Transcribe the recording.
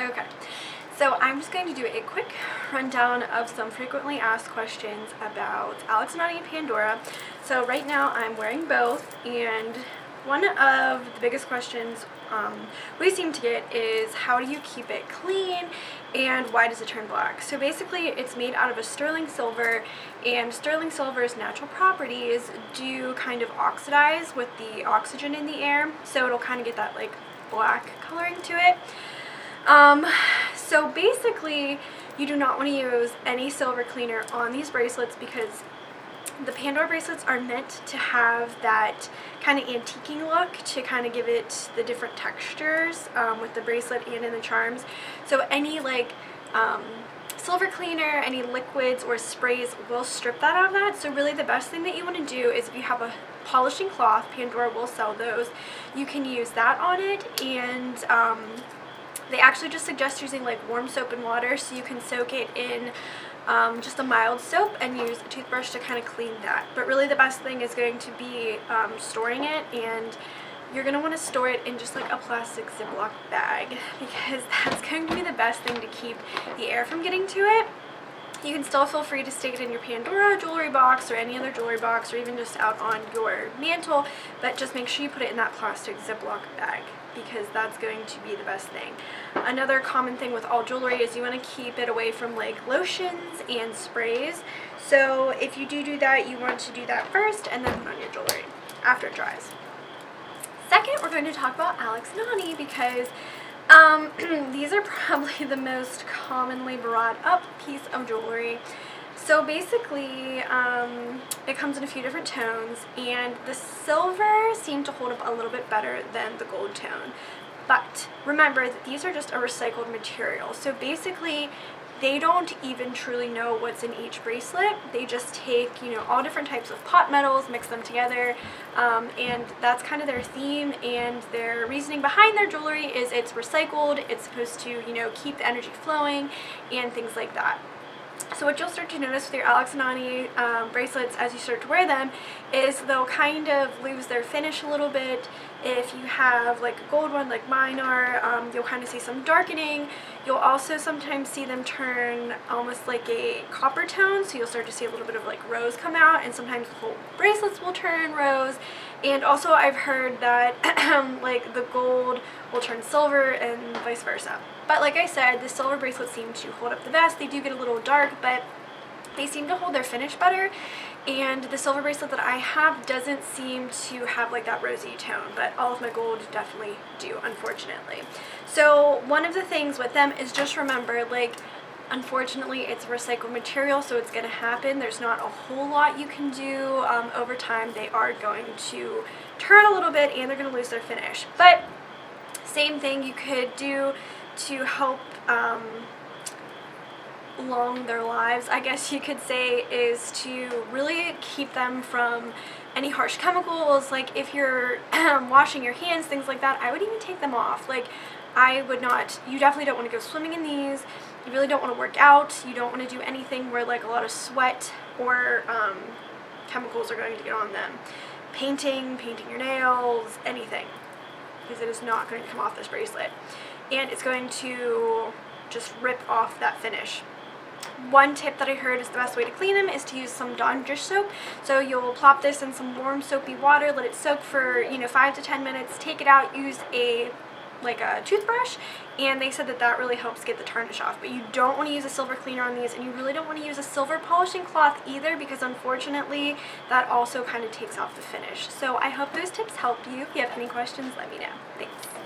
Okay, so I'm just going to do a quick rundown of some frequently asked questions about Alex and Pandora. So right now I'm wearing both, and one of the biggest questions we seem to get is, how do you keep it clean and why does it turn black? So basically it's made out of a sterling silver, and sterling silver's natural properties do kind of oxidize with the oxygen in the air, so it'll kind of get that like black coloring to it. So basically you do not want to use any silver cleaner on these bracelets, because the Pandora bracelets are meant to have that kind of antiquing look to kind of give it the different textures with the bracelet and in the charms. So any like silver cleaner, any liquids or sprays will strip that out of that. So really the best thing that you want to do is, if you have a polishing cloth, Pandora will sell those, you can use that on it. And they actually just suggest using like warm soap and water, so you can soak it in just a mild soap and use a toothbrush to kind of clean that. But really the best thing is going to be storing it, and you're going to want to store it in just like a plastic Ziploc bag, because that's going to be the best thing to keep the air from getting to it. You can still feel free to stick it in your Pandora jewelry box or any other jewelry box, or even just out on your mantle, but just make sure you put it in that plastic Ziploc bag, because that's going to be the best thing. Another common thing with all jewelry is you want to keep it away from like lotions and sprays. So if you do that, you want to do that first and then put on your jewelry after it dries. Second, we're going to talk about Alex and Ani, because these are probably the most commonly brought up piece of jewelry. So basically, it comes in a few different tones, and the silver seemed to hold up a little bit better than the gold tone. But remember that these are just a recycled material. So basically, they don't even truly know what's in each bracelet. They just take, you know, all different types of pot metals, mix them together, and that's kind of their theme. And their reasoning behind their jewelry is it's recycled, it's supposed to, you know, keep the energy flowing and things like that. So what you'll start to notice with your Alex and Ani bracelets as you start to wear them is they'll kind of lose their finish a little bit. If you have like a gold one like mine are, you'll kind of see some darkening. You'll also sometimes see them turn almost like a copper tone, so you'll start to see a little bit of like rose come out, and sometimes the whole bracelets will turn rose. And also I've heard that like the gold will turn silver and vice versa. But like I said, the silver bracelets seem to hold up the best. They do get a little dark, but they seem to hold their finish better. And the silver bracelet that I have doesn't seem to have like that rosy tone, but all of my gold definitely do, unfortunately. So one of the things with them is just remember, like, unfortunately it's recycled material, so it's going to happen. There's not a whole lot you can do. Over time they are going to turn a little bit and they're going to lose their finish. But same thing you could do to help along their lives, I guess you could say, is to really keep them from any harsh chemicals. Like if you're washing your hands, things like that, I would even take them off. Like I would not, you definitely don't want to go swimming in these. You really don't want to work out. You don't want to do anything where like a lot of sweat or chemicals are going to get on them. Painting your nails, anything, because it is not going to come off this bracelet, and it's going to just rip off that finish. One tip that I heard is the best way to clean them is to use some Dawn dish soap. So you'll plop this in some warm soapy water, let it soak for 5 to 10 minutes, take it out, use a toothbrush, and they said that that really helps get the tarnish off. But you don't want to use a silver cleaner on these, and you really don't want to use a silver polishing cloth either, because unfortunately that also kind of takes off the finish. So I hope those tips help you. If you have any questions, let me know. Thanks.